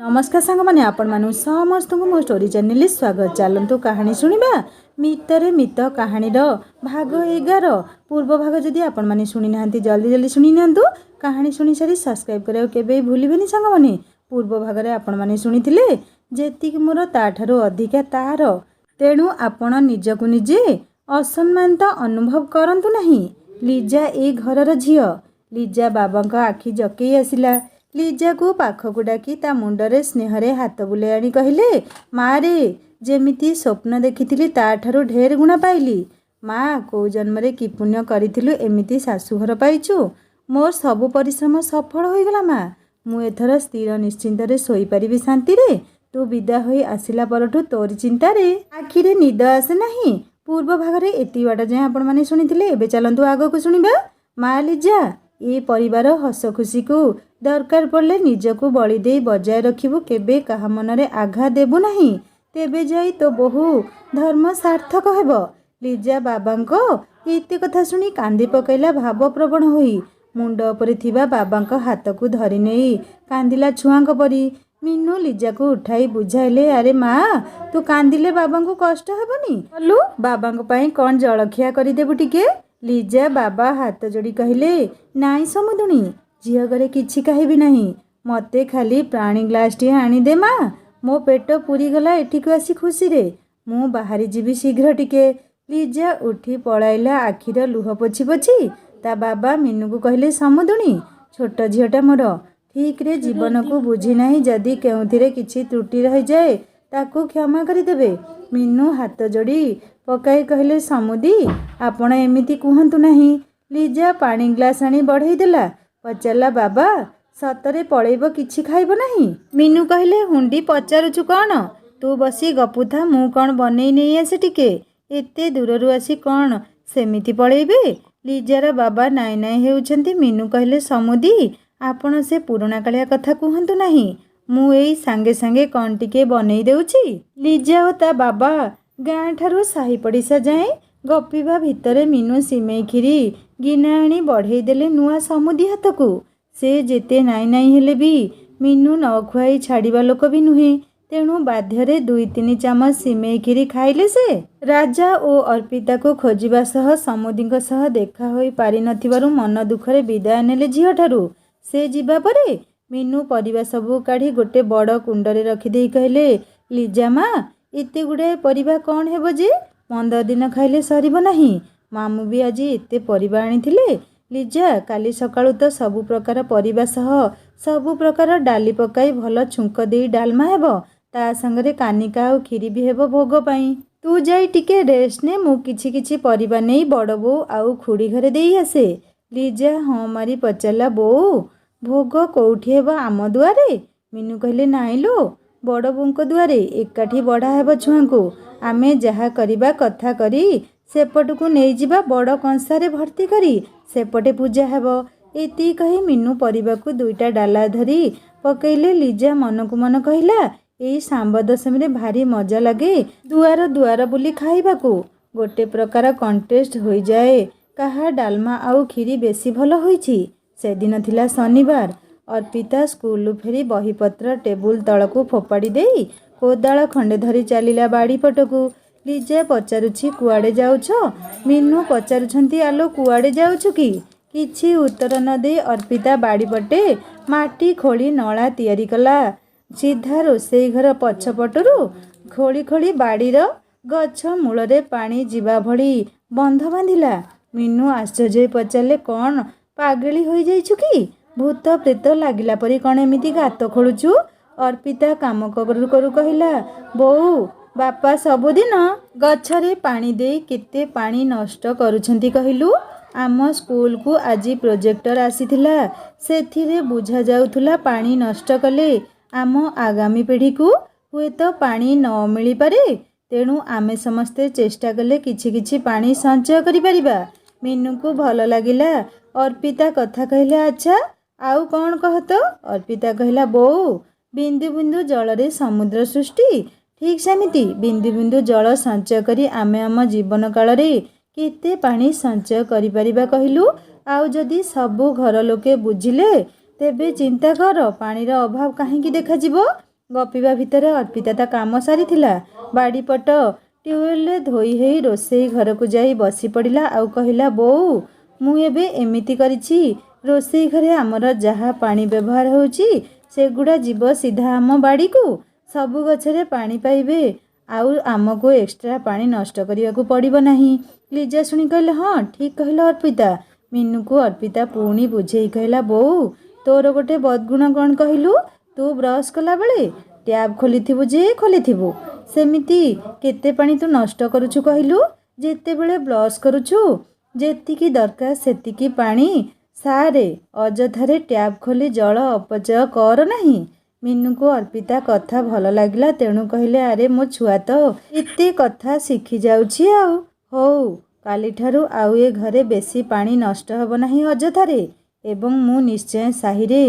नमस्कार सांग मैंने आपण मानु समस्त को मो स्टोरी चैनल स्वागत। चलतु कहानी शुणा मितरे मित कहानी भाग 11 पूर्व भाग जदि आपण माने शुणी ना जल्दी जल्दी शुणी नियंतु। कहानी शुणी सारी सब्सक्राइब करियो केबे भूलिबेनी सांग माने। पूर्व भाग रे आपण माने शुणीथिले जेतिक मोर ताठारो अधिका तार, तेणु आपण निजकु निजे असम्मानित अनुभव करंतु नहीं। लीजा ए घरर झियो। लीजा बाबांका आखि जकेई आसिला। लीजा को पाखकु डाकी ता मुंडरे स्नेहरे हाथ बुले आनी कहले, माँ रे जेमिति स्वप्न देखिथिली ताठारु ढेर गुणा पाइली। माँ को जन्मरे कि पुण्य करिथिलु एमिति शाशुघर पाइछु। मोर सबु परिश्रम सफल होइगला माँ। मु एथर स्थिर निश्चिंतरे सोई परिबि शांति रे। तू विदा होई आसिला परठु तोरी चिंता रे आखिरे निद आसे नहीं। पूर्व भागरे एति बाटा जाय आपण माने सुनिथिले। एबे चलंतु आगो को सुनिबा। माँ लीजा ये परिवार हस खुशी को दरकार पड़े निजको बलि दे बजाय रखिबु। केबे कहा मनरे आघात देबु नहीं। तेबे जाई तो बहु धर्म सार्थक हेबो। लीजा बाबांको एते कथा सुनी कांदी पकैला भावप्रवण होई मुंड उपरे थिबा बाबांको हाथ को धरि नेई कांदिला छुआंक परी। मीनू लीजा को उठाई बुझाइले, अरे माँ तू कांदिले बाबांको कष्ट हेबनी। बोलू बाबांको पई कोन जळखिया करि देबु टिके। लीजा बाबा हाथ जोड़ी कहले, नाई समुदुणी झियो घरे किछि कहबी नहीं। मते खाली प्राणी ग्लास टी आनी दे माँ। मो पेट पूरी गला एठिको आसी खुशी रे। मु बाहरी जीवी शीघ्र टिके। लीजा उठी पळाइला आखिर लुह पोछि पोछि। ता बाबा मीनू को कहले, समुदुणी छोट झियोटा मोर ठीक रे जीवन को बुझी नहीं। जदि केउथिरे किछि त्रुटि रहि जाए ताकू क्षमा करि देबे। मीनू हाथ जोड़ी पकाई कहले, समुदी आपण एमिति कुहंतु नहीं। लीजा पानी ग्लास आनी बढ़ई देला। पचारला, बाबा सतरे पळेइब किछि खाइब नहीं। मीनू कहले, हुंडी पचारुछु कौन तू बसी गपुथा। मु कौन बनेई नहीं आसे टिके। एते दूररु आसी कौन सेमिति पळेइबे। लीजार बाबा नाई नाई हेउछंती। मीनू कहले, समुदी आपण से पुराणा कालिया कथा कुहंतु नहीं। मु एई सांगे सांगे कौन टिके बनेई देउछि। लीजा ओ ता बाबा गाँ ठारू साही पड़िशा जाए गपिबा भितरे मीनू सिमेई खीरी गिना आनी बढ़ई देले नुआ समुदी हाथ को। से जेते नाई नाई हेले भी मीनू न खुआई छाड़िबा लोक भी नुहे। तेणु बाध्यरे 2-3 चामच सिमेई खीरी खाइले से। राजा ओ अर्पिता को खोजिबा सह समुदीଙ୍କ सह देखा होई पारि नथिबारु मन दुखरे विदाय नेले झियो ठारू। से जिबा परे मीनू परिबा सबु काढ़ी गोटे बड़ कुंडरे रखी देई कहले, लीजा माँ एते गुड़ाए परिबा कौन हेबो जे 15 दिन खाइले सरिबो नहीं। मामू भी आज एते परिबा आनिथिले। लीजा काली सकाळु तो सबु प्रकार परिबा सह सबु प्रकार डाली पकाई भल छुंक देई डालमा हेबो। ता संगरे कानिका और खीरी भी हेबो भोग पाई। तू जाई टिके रेस्ट ने। मु किछि किछि परिबा नेई बड़ बो आउ खुड़ी घरे देई आसे। लीजा हाँ मारी पचारला, बो भोग कोउठी हेबो आम दुआरे। मीनू कहले, नाई लो बड़ बोंको दुआरे एकाठी बढ़ा हेबो छुआंको। आमे जहा करिबा कथा करी सेपटकू नहीं जिबा बड़ कंसारे भर्ती करी सेपटे पूजा हेबो। एति कही मीनू परिबाकू 2टा डाला धरी पकैले। लीजा मन को मन कहला, एई सांब दशमी रे भारी मजा लगे दुआर दुआर बुली खाइबाकू। गोटे प्रकार कंटेस्ट होई जाए काहा डालमा आउ खीरी बेसी भल होईछि। से दिन थिला शनिवार। अर्पिता स्कूल फेरी बहीपत्र टेबुल तलकू फोपाड़ी देई कोदाल खंडे धरी चलिला बाड़ी पटकू। लीजा पचारुछि, कुआड़े जाउछ। मीनू पचारुछंती, आलो कुआड़े जाउछु की। किछि उत्तर न दे अर्पिता बाड़ी पटे माटी खोली नला तैयारी कला। सीधा रोसई घर पछपटरू खोली खोली बाड़ीर गछ मूलरे पानी जीवा भली बंध बांधिला। मीनू आश्चर्य पचारले, कौन पागली होई जाइछु की। भूत प्रेत लागिला परी कौन एमिति गात खोलुछु। अर्पिता काम करू करू कहला, बोऊ बापा सबुदिन गछरे पानी दे केते पानी नष्ट करूछंती कहिलु। आम स्कूल को आज प्रोजेक्टर आसीथिला। सेथिरे बुझा जाउथुला पानी नष्ट कले आम आगामी पीढ़ी को हुए तो पानी न मिली पारे। तेणु आमे समस्ते चेष्टा कले किछि किछि पानी संचय करि परिबा। मीनू को भल लागिला। अर्पिता कथा कहले, अच्छा आउ कौन कह तो। अर्पिता कहला, बोऊ बिंदु बिंदु जलरे समुद्र सृष्टि। ठीक सेमिति बिंदु बिंदु जल संचय करी आमे आम जीवन काल रे केते पानी संचय करि परिबा कहिलु। आउ जदि सबु घर लोके बुझिले तेबे चिंता कर पानीर अभाव काहेकि देखा जिवो। ଗପିବା ଭିତରେ ଅର୍ପିତା ତା କାମ ସାରିଥିଲା। ବାଡ଼ିପଟ ଟ୍ୟୁବୱେଲରେ ଧୋଇ ହେଇ ରୋଷେଇ ଘରକୁ ଯାଇ ବସି ପଡ଼ିଲା ଆଉ କହିଲା, ବୋଉ ମୁଁ ଏବେ ଏମିତି କରିଛି, ରୋଷେଇ ଘରେ ଆମର ଯାହା ପାଣି ବ୍ୟବହାର ହେଉଛି ସେଗୁଡ଼ା ଯିବ ସିଧା ଆମ ବାଡ଼ିକୁ। ସବୁ ଗଛରେ ପାଣି ପାଇବେ, ଆଉ ଆମକୁ ଏକ୍ସଟ୍ରା ପାଣି ନଷ୍ଟ କରିବାକୁ ପଡ଼ିବ ନାହିଁ। ଲିଜା ଶୁଣି କହିଲେ, ହଁ ଠିକ୍ କହିଲ ଅର୍ପିତା। ମିନୁକୁ ଅର୍ପିତା ପୁଣି ବୁଝେଇ କହିଲା, ବୋଉ ତୋର ଗୋଟେ ବଦଗୁଣ କ'ଣ କହିଲୁ? ତୁ ବ୍ରସ୍ କଲାବେଳେ ଟ୍ୟାପ୍ ଖୋଲିଥିବୁ ଯେ ଖୋଲିଥିବୁ, ସେମିତି କେତେ ପାଣି ତୁ ନଷ୍ଟ କରୁଛୁ କହିଲୁ? ଯେତେବେଳେ ବ୍ରସ୍ କରୁଛୁ ଯେତିକି ଦରକାର ସେତିକି ପାଣି ସାରେ, ଅଯଥାରେ ଟ୍ୟାପ୍ ଖୋଲି ଜଳ ଅପଚୟ କର ନାହିଁ। ମିନୁକୁ ଅର୍ପିତା କଥା ଭଲ ଲାଗିଲା, ତେଣୁ କହିଲେ, ଆରେ ମୋ ଛୁଆ ତ ଏତେ କଥା ଶିଖି ଯାଉଛି ଆଉ। ହଉ, କାଲିଠାରୁ ଆଉ ଏ ଘରେ ବେଶୀ ପାଣି ନଷ୍ଟ ହେବ ନାହିଁ ଅଯଥାରେ, ଏବଂ ମୁଁ ନିଶ୍ଚୟ ସାହିରେ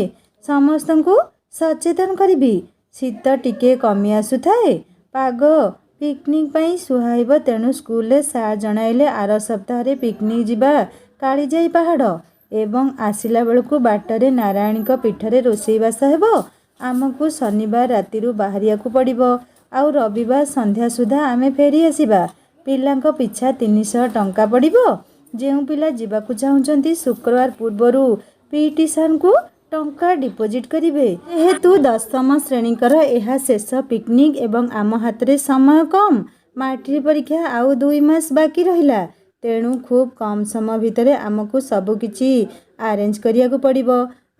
ସମସ୍ତଙ୍କୁ ସଚେତନ କରିବି। ଶୀତ ଟିକେ କମି ଆସୁଥାଏ, ପାଗ ପିକନିକ୍ ପାଇଁ ସୁହାଇବ, ତେଣୁ ସ୍କୁଲରେ ସାର୍ ଜଣାଇଲେ ଆର ସପ୍ତାହରେ ପିକନିକ୍ ଯିବା କାଳିଜାଇ ପାହାଡ଼, ଏବଂ ଆସିଲା ବେଳକୁ ବାଟରେ ନାରାୟଣୀଙ୍କ ପୀଠରେ ରୋଷେଇବାସ ହେବ। ଆମକୁ ଶନିବାର ରାତିରୁ ବାହାରିବାକୁ ପଡ଼ିବ, ଆଉ ରବିବାର ସନ୍ଧ୍ୟା ସୁଦ୍ଧା ଆମେ ଫେରି ଆସିବା। ପିଲାଙ୍କ ପିଛା 300 ଟଙ୍କା ପଡ଼ିବ। ଯେଉଁ ପିଲା ଯିବାକୁ ଚାହୁଁଛନ୍ତି ଶୁକ୍ରବାର ପୂର୍ବରୁ ପିଟି ସାର୍ଙ୍କୁ ଟଙ୍କା ଡିପୋଜିଟ୍ କରିବେ। ଯେହେତୁ 10ମ ଶ୍ରେଣୀଙ୍କର ଏହା ଶେଷ ପିକନିକ୍ ଏବଂ ଆମ ହାତରେ ସମୟ କମ୍, ମାଟ୍ରିକ ପରୀକ୍ଷା ଆଉ 2 ମାସ ବାକି ରହିଲା, ତେଣୁ ଖୁବ୍ କମ୍ ସମୟ ଭିତରେ ଆମକୁ ସବୁକିଛି ଆରେଞ୍ଜ କରିବାକୁ ପଡ଼ିବ।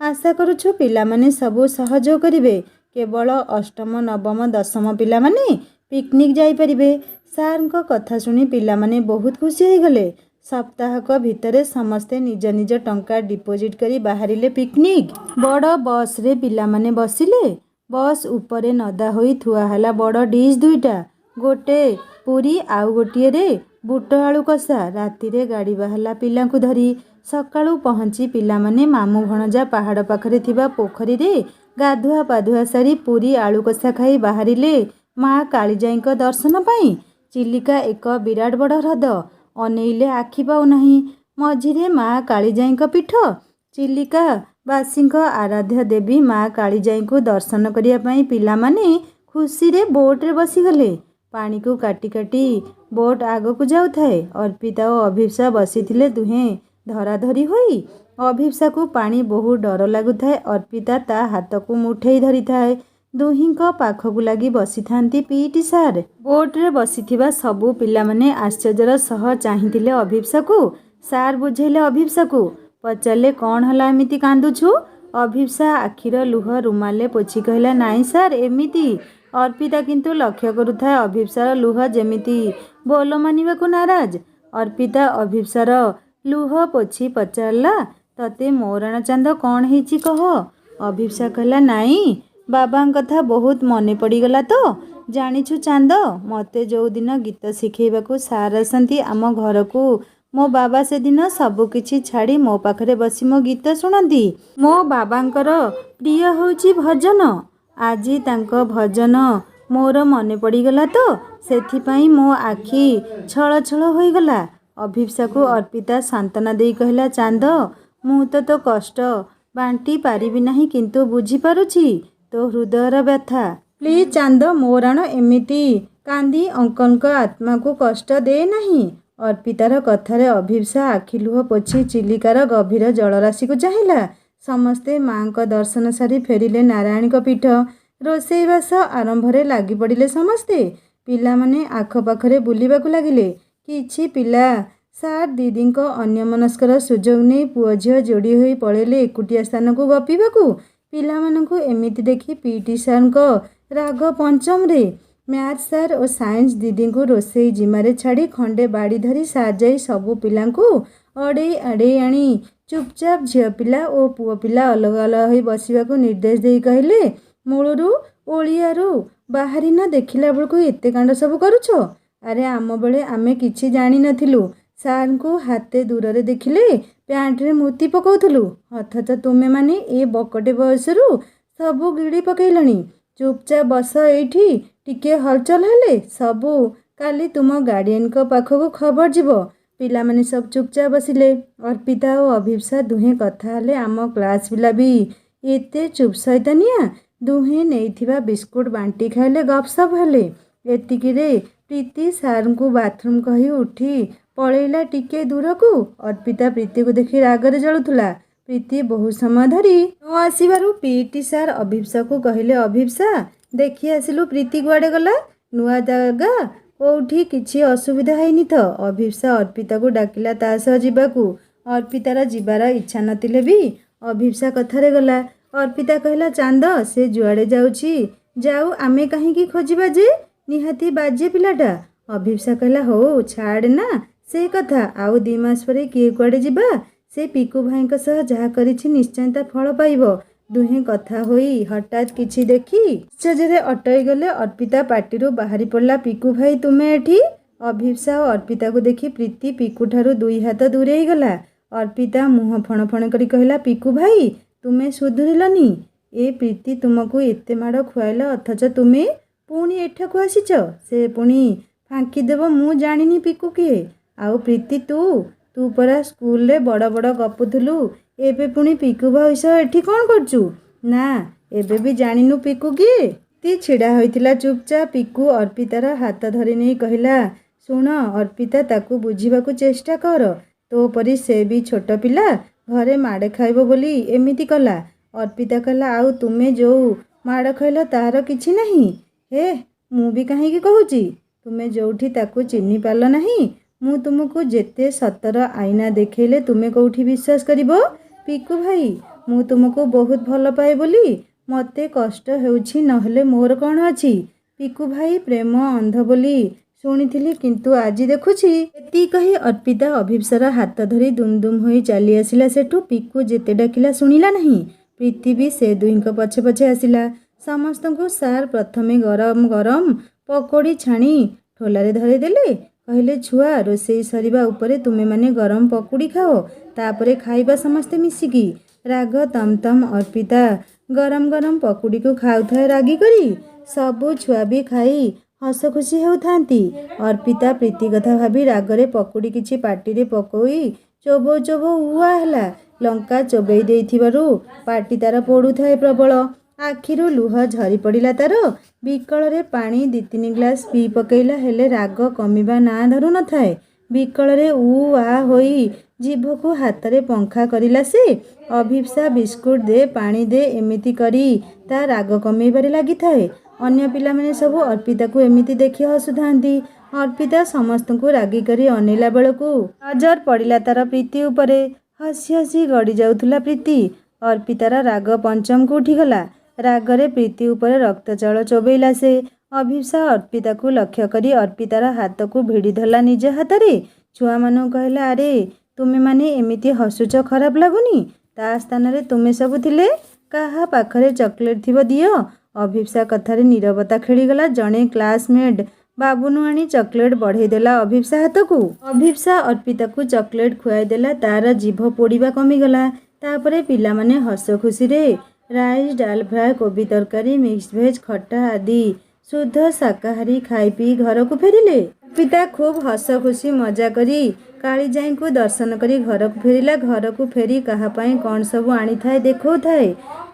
ଆଶା କରୁଛୁ ପିଲାମାନେ ସବୁ ସହଯୋଗ କରିବେ। କେବଳ 8ମ, 9ମ, 10ମ ପିଲାମାନେ ପିକନିକ୍ ଯାଇପାରିବେ। ସାର୍ଙ୍କ କଥା ଶୁଣି ପିଲାମାନେ ବହୁତ ଖୁସି ହୋଇଗଲେ। ସପ୍ତାହକ ଭିତରେ ସମସ୍ତେ ନିଜ ନିଜ ଟଙ୍କା ଡିପୋଜିଟ୍ କରି ବାହାରିଲେ ପିକନିକ୍। ବଡ଼ ବସ୍ରେ ପିଲାମାନେ ବସିଲେ। ବସ୍ ଉପରେ ନଦା ହୋଇ ଥୁଆ ହେଲା ବଡ଼ ଡିସ୍ 2ଟା, ଗୋଟେ ପୁରୀ ଆଉ ଗୋଟିଏରେ ବୁଟ ଆଳୁ କଷା। ରାତିରେ ଗାଡ଼ି ବାହାରିଲା ପିଲାଙ୍କୁ ଧରି। ସକାଳୁ ପହଞ୍ଚି ପିଲାମାନେ ମାମୁଁ ଭଣଜା ପାହାଡ଼ ପାଖରେ ଥିବା ପୋଖରୀରେ ଗାଧୁଆ ପାଧୁଆ ସାରି ପୁରୀ ଆଳୁ କଷା ଖାଇ ବାହାରିଲେ ମା କାଳିଜାଇଙ୍କ ଦର୍ଶନ ପାଇଁ। ଚିଲିକା ଏକ ବିରାଟ ବଡ଼ ହ୍ରଦ, ଅନେଇଲେ ଆଖି ପାଉନାହିଁ। ମଝିରେ ମା କାଳିଜାଇଙ୍କ ପୀଠ। ଚିଲିକା ବାସୀଙ୍କ ଆରାଧ୍ୟ ଦେବୀ ମା କାଳିଜାଇଙ୍କୁ ଦର୍ଶନ କରିବା ପାଇଁ ପିଲାମାନେ ଖୁସିରେ ବୋଟ୍ରେ ବସିଗଲେ। ପାଣିକୁ କାଟି କାଟି ବୋଟ୍ ଆଗକୁ ଯାଉଥାଏ। ଅର୍ପିତା ଓ ଅଭିପ୍ସା ବସିଥିଲେ ଦୁହେଁ ଧରାଧରି ହୋଇ। ଅଭିପ୍ସାକୁ ପାଣି ବହୁତ ଡର ଲାଗୁଥାଏ। ଅର୍ପିତା ତା ହାତକୁ ମୁଠେଇ ଧରିଥାଏ। ଦୁହିଁଙ୍କ ପାଖକୁ ଲାଗି ବସିଥାନ୍ତି ପିଟି ସାର୍। ବୋଟ୍ରେ ବସିଥିବା ସବୁ ପିଲାମାନେ ଆଶ୍ଚର୍ଯ୍ୟର ସହ ଚାହିଁଥିଲେ ଅଭିପ୍ସାକୁ। ସାର୍ ବୁଝେଇଲେ ଅଭିପ୍ସାକୁ। ପଚାରିଲେ, କ'ଣ ହେଲା ଏମିତି କାନ୍ଦୁଛୁ? ଅଭିପ୍ସା ଆଖିର ଲୁହ ରୁମାଲରେ ପୋଛି କହିଲା, ନାଇଁ ସାର୍ ଏମିତି। ଅର୍ପିତା କିନ୍ତୁ ଲକ୍ଷ୍ୟ କରୁଥାଏ ଅଭିପ୍ସାର ଲୁହ ଯେମିତି ବୋଲ ମାନିବାକୁ ନାରାଜ। ଅର୍ପିତା ଅଭିପ୍ସାର ଲୁହ ପୋଛି ପଚାରିଲା, ତତେ ମଉରାଣ ଚାନ୍ଦ କ'ଣ ହେଇଛି କହ? ଅଭିପ୍ସା କହିଲା, ନାଇଁ ବାବାଙ୍କ କଥା ବହୁତ ମନେ ପଡ଼ିଗଲା ତ। ଜାଣିଛୁ ଚାନ୍ଦ, ମୋତେ ଯେଉଁଦିନ ଗୀତ ଶିଖେଇବାକୁ ସାର୍ ଆସନ୍ତି ଆମ ଘରକୁ, ମୋ ବାବା ସେଦିନ ସବୁକିଛି ଛାଡ଼ି ମୋ ପାଖରେ ବସି ମୋ ଗୀତ ଶୁଣନ୍ତି। ମୋ ବାବାଙ୍କର ପ୍ରିୟ ହେଉଛି ଭଜନ। ଆଜି ତାଙ୍କ ଭଜନ ମୋର ମନେ ପଡ଼ିଗଲା ତ, ସେଥିପାଇଁ ମୋ ଆଖି ଛଳ ଛଳ ହୋଇଗଲା। ଅଭିପ୍ସାକୁ ଅର୍ପିତା ସାନ୍ତ୍ୱନା ଦେଇ କହିଲା, ଚାନ୍ଦ ମୁଁ ତ ତୋ କଷ୍ଟ ବାଣ୍ଟି ପାରିବି ନାହିଁ, କିନ୍ତୁ ବୁଝିପାରୁଛି ତୋ ହୃଦୟର ବ୍ୟଥା। ପ୍ଲିଜ୍ ଚାନ୍ଦ, ମଉରାଣ ଏମିତି କାନ୍ଦି ଅଙ୍କଲଙ୍କ ଆତ୍ମାକୁ କଷ୍ଟ ଦେ ନାହିଁ। ଅର୍ପିତାର କଥାରେ ଅଭିପ୍ସା ଆଖି ଲୁହ ପୋଛି ଚିଲିକାର ଗଭୀର ଜଳରାଶିକୁ ଚାହିଁଲା। ସମସ୍ତେ ମାଙ୍କ ଦର୍ଶନ ସାରି ଫେରିଲେ ନାରାୟଣୀଙ୍କ ପୀଠ। ରୋଷେଇବାସ ଆରମ୍ଭରେ ଲାଗି ପଡ଼ିଲେ ସମସ୍ତେ। ପିଲାମାନେ ଆଖପାଖରେ ବୁଲିବାକୁ ଲାଗିଲେ। କିଛି ପିଲା ସାର୍ ଦିଦିଙ୍କ ଅନ୍ୟମନସ୍କର ସୁଯୋଗ ନେଇ ପୁଅ ଝିଅ ଯୋଡ଼ି ହୋଇ ପଳେଇଲେ ଏକୁଟିଆ ସ୍ଥାନକୁ ଗପିବାକୁ। ପିଲାମାନଙ୍କୁ ଏମିତି ଦେଖି ପିଟି ସାର୍ଙ୍କ ରାଗ ପଞ୍ଚମରେ। ମ୍ୟାଥ୍ ସାର୍ ଓ ସାଇନ୍ସ ଦିଦିଙ୍କୁ ରୋଷେଇ ଜିମାରେ ଛାଡ଼ି ଖଣ୍ଡେ ବାଡ଼ି ଧରି ସାର୍ ଯାଇ ସବୁ ପିଲାଙ୍କୁ ଅଡ଼େଇ ଆଡ଼େଇ ଆଣି ଚୁପଚାପ ଝିଅ ପିଲା ଓ ପୁଅ ପିଲା ଅଲଗା ଅଲଗା ହୋଇ ବସିବାକୁ ନିର୍ଦ୍ଦେଶ ଦେଇ କହିଲେ, ମୂଳରୁ ଓଳିଆରୁ ବାହାରି ନ ଦେଖିଲା ବେଳକୁ ଏତେ କାଣ୍ଡ ସବୁ କରୁଛ? ଆରେ ଆମ ବେଳେ ଆମେ କିଛି ଜାଣିନଥିଲୁ। ସାର୍ଙ୍କୁ ହାତେ ଦୂରରେ ଦେଖିଲେ ପ୍ୟାଣ୍ଟରେ ମୁତି ପକାଉଥିଲୁ, ଅଥଚ ତୁମେମାନେ ଏ ବକଟେ ବୟସରୁ ସବୁ ଗିଳି ପକାଇଲଣି। ଚୁପଚାପ ବସ ଏଇଠି, ଟିକିଏ ହଲଚଲ ହେଲେ ସବୁ କାଲି ତୁମ ଗାର୍ଡ଼ିଆନଙ୍କ ପାଖକୁ ଖବର ଯିବ। ପିଲାମାନେ ସବୁ ଚୁପଚାପ ବସିଲେ। ଅର୍ପିତା ଓ ଅଭିପ୍ସା ଦୁହେଁ କଥା ହେଲେ, ଆମ କ୍ଲାସ୍ ପିଲା ବି ଏତେ ଚୁପ୍ ସଇତାନିଆ? ଦୁହେଁ ନେଇଥିବା ବିସ୍କୁଟ ବାଣ୍ଟି ଖାଇଲେ, ଗପସପ ହେଲେ। ଏତିକିରେ ପ୍ରୀତି ସାର୍ଙ୍କୁ ବାଥରୁମ୍ କହି ଉଠି ପଳେଇଲା ଟିକେ ଦୂରକୁ। ଅର୍ପିତା ପ୍ରୀତିକୁ ଦେଖି ରାଗରେ ଜଳୁଥିଲା। ପ୍ରୀତି ବହୁ ସମୟ ଧରି ନ ଆସିବାରୁ ପିଟି ସାର୍ ଅଭିପ୍ସାକୁ କହିଲେ, ଅଭିପ୍ସା ଦେଖି ଆସିଲୁ ପ୍ରୀତି କୁଆଡ଼େ ଗଲା? ନୂଆ ଜାଗା କୋଉଠି କିଛି ଅସୁବିଧା ହେଇନି ତ? ଅଭିପ୍ସା ଅର୍ପିତାକୁ ଡାକିଲା ତା ସହ ଯିବାକୁ। ଅର୍ପିତାର ଯିବାର ଇଚ୍ଛା ନଥିଲେ ବି ଅଭିପ୍ସା କଥାରେ ଗଲା। ଅର୍ପିତା କହିଲା, ଚାନ୍ଦ ସେ ଯୁଆଡ଼େ ଯାଉଛି ଯାଉ, ଆମେ କାହିଁକି ଖୋଜିବା ଯେ? ନିହାତି ବାଜେ ପିଲାଟା। ଅଭିପ୍ସା କହିଲା, ହଉ ଛାଡ଼ ନା ସେ କଥା, ଆଉ 2 ମାସ ପରେ କିଏ କୁଆଡ଼େ ଯିବା? ସେ ପିକୁ ଭାଇଙ୍କ ସହ ଯାହା କରିଛି ନିଶ୍ଚୟ ତା ଫଳ ପାଇବ। ଦୁହେଁ କଥା ହୋଇ ହଠାତ୍ କିଛି ଦେଖି ଆଶ୍ଚର୍ଯ୍ୟରେ ଅଟକି ଗଲେ। ଅର୍ପିତା ପାଟିରୁ ବାହାରି ପଡ଼ିଲା, ପିକୁ ଭାଇ ତୁମେ ଏଠି? ଅଭିପ୍ସା ଓ ଅର୍ପିତାକୁ ଦେଖି ପ୍ରୀତି ପିକୁଠାରୁ 2 ହାତ ଦୂରେଇ ଗଲା। ଅର୍ପିତା ମୁହଁ ଫଣ ଫଣ କରି କହିଲା, ପିକୁ ଭାଇ ତୁମେ ସୁଧୁରିଲନି? ଏ ପ୍ରୀତି ତୁମକୁ ଏତେ ମାଡ଼ ଖୁଆଇଲା ଅଥଚ ତୁମେ ପୁଣି ଏଠାକୁ ଆସିଛ? ସେ ପୁଣି ଫାଙ୍କିଦେବ ମୁଁ ଜାଣିନି ପିକୁ କିଏ? ଆଉ ପ୍ରୀତି ତୁ ପରା ସ୍କୁଲରେ ବଡ଼ ବଡ଼ ଗପୁଥିଲୁ, ଏବେ ପୁଣି ପିକୁ ଭାଇ ସହ ଏଠି କ'ଣ କରୁଛୁ? ନା ଏବେ ବି ଜାଣିନୁ ପିକୁ କିଏ? ପ୍ରୀତି ଛିଡ଼ା ହୋଇଥିଲା ଚୁପଚାପ। ପିକୁ ଅର୍ପିତାର ହାତ ଧରି ନେଇ କହିଲା, ଶୁଣ ଅର୍ପିତା, ତାକୁ ବୁଝିବାକୁ ଚେଷ୍ଟା କର। ତୋ ପରି ସେ ବି ଛୋଟ ପିଲା, ଘରେ ମାଡ଼ ଖାଇବ ବୋଲି ଏମିତି କଲା। ଅର୍ପିତା କହିଲା, ଆଉ ତୁମେ ଯୋଉ ମାଡ଼ ଖାଇଲ ତାହାର କିଛି ନାହିଁ? ହେ ମୁଁ ବି କାହିଁକି କହୁଛି? ତୁମେ ଯୋଉଠି ତାକୁ ଚିହ୍ନି ପାରିଲ ନାହିଁ, ମୁଁ ତୁମକୁ ଯେତେ ସତର ଆଇନା ଦେଖେଇଲେ ତୁମେ କୋଉଠି ବିଶ୍ୱାସ କରିବ? ପିକୁ ଭାଇ ମୁଁ ତୁମକୁ ବହୁତ ଭଲ ପାଏ ବୋଲି ମୋତେ କଷ୍ଟ ହେଉଛି, ନହେଲେ ମୋର କ'ଣ ଅଛି? ପିକୁ ଭାଇ ପ୍ରେମ ଅନ୍ଧ ବୋଲି ଶୁଣିଥିଲି, କିନ୍ତୁ ଆଜି ଦେଖୁଛି। ଏତିକି କହି ଅର୍ପିତା ଅଭିପ୍ସାର ହାତ ଧରି ଦୁମ୍ ଦୁମ୍ ହୋଇ ଚାଲି ଆସିଲା ସେଠୁ। ପିକୁ ଯେତେ ଡାକିଲା ଶୁଣିଲା ନାହିଁ। ପ୍ରୀତି ବି ସେ ଦୁହିଁଙ୍କ ପଛେ ପଛେ ଆସିଲା। ସମସ୍ତଙ୍କୁ ସାର୍ ପ୍ରଥମେ ଗରମ ଗରମ ପକୋଡ଼ି ଛାଣି ଠୋଲାରେ ଧରେଇଦେଲେ। କହିଲେ, ଛୁଆ ରୋଷେଇ ସରିବା ଉପରେ ତୁମେମାନେ ଗରମ ପକୁଡ଼ି ଖାଅ, ତାପରେ ଖାଇବା ସମସ୍ତେ ମିଶିକି। ରାଗ ତମ ତମ ଅର୍ପିତା ଗରମ ଗରମ ପକୁଡ଼ିକୁ ଖାଉଥାଏ ରାଗି କରି। ସବୁ ଛୁଆ ବି ଖାଇ ହସ ଖୁସି ହେଉଥାନ୍ତି। ଅର୍ପିତା ପ୍ରୀତି କଥା ଭାବି ରାଗରେ ପକୁଡ଼ି କିଛି ପାଟିରେ ପକାଇ ଚୋବଉ ଚୋବଉ ଉଆ ହେଲା। ଲଙ୍କା ଚୋବେଇ ଦେଇଥିବାରୁ ପାଟି ତାର ପୋଡ଼ୁଥାଏ ପ୍ରବଳ। ଆଖିରୁ ଲୁହ ଝରି ପଡ଼ିଲା ତାର। ବିକଳରେ ପାଣି 2-3 ଗ୍ଲାସ୍ ପିଇ ପକେଇଲା, ହେଲେ ରାଗ କମିବା ନାଁ ଧରୁ ନଥାଏ। ବିକଳରେ ଉ ଆ ହୋଇ ଜିଭକୁ ହାତରେ ପଙ୍ଖା କରିଲା ସେ। ଅଭିପ୍ସା ବିସ୍କୁଟ ଦେ, ପାଣି ଦେ ଏମିତି କରି ତା ରାଗ କମେଇବାରେ ଲାଗିଥାଏ। ଅନ୍ୟ ପିଲାମାନେ ସବୁ ଅର୍ପିତାକୁ ଏମିତି ଦେଖି ହସୁଥାନ୍ତି। ଅର୍ପିତା ସମସ୍ତଙ୍କୁ ରାଗି କରି ଅନେଇଲା ବେଳକୁ ନଜର ପଡ଼ିଲା ତାର ପ୍ରୀତି ଉପରେ। ହସି ହସି ଗଡ଼ି ଯାଉଥିଲା ପ୍ରୀତି। ଅର୍ପିତାର ରାଗ ପଞ୍ଚମକୁ ଉଠିଗଲା। ରାଗରେ ପ୍ରୀତି ଉପରେ ରକ୍ତ ଚାଉଳ ଚୋବେଇଲା ସେ। ଅଭିପ୍ସା ଅର୍ପିତାକୁ ଲକ୍ଷ୍ୟ କରି ଅର୍ପିତାର ହାତକୁ ଭିଡ଼ି ଧରିଲା ନିଜ ହାତରେ। ଛୁଆମାନଙ୍କୁ କହିଲା, ଆରେ ତୁମେମାନେ ଏମିତି ହସୁଛ ଖରାପ ଲାଗୁନି? ତା ସ୍ଥାନରେ ତୁମେ ସବୁ ଥିଲେ କାହା ପାଖରେ ଚକୋଲେଟ୍ ଥିବ ଦିଅ। ଅଭିପ୍ସା କଥାରେ ନୀରବତା ଖେଳିଗଲା। ଜଣେ କ୍ଲାସମେଟ୍ ବାବୁନୁ ଆଣି ଚକୋଲେଟ୍ ବଢ଼େଇ ଦେଲା ଅଭିପ୍ସା ହାତକୁ। ଅଭିପ୍ସା ଅର୍ପିତାକୁ ଚକୋଲେଟ୍ ଖୁଆଇ ଦେଲା। ତାର ଜିଭ ପୋଡ଼ିବା କମିଗଲା। ତାପରେ ପିଲାମାନେ ହସ ଖୁସିରେ ରାଇସ୍, ଡାଲ ଫ୍ରାଏ, କୋବି ତରକାରୀ, ମିକ୍ସ ଭେଜ୍, ଖଟା ଆଦି ଶୁଦ୍ଧ ଶାକାହାରୀ ଖାଇ ପିଇ ଘରକୁ ଫେରିଲେ। ଅର୍ପିତା ଖୁବ୍ ହସ ଖୁସି ମଜା କରି କାଳିଜାଇଙ୍କୁ ଦର୍ଶନ କରି ଘରକୁ ଫେରିଲା। ଘରକୁ ଫେରି କାହା ପାଇଁ କ'ଣ ସବୁ ଆଣିଥାଏ ଦେଖାଉଥାଏ।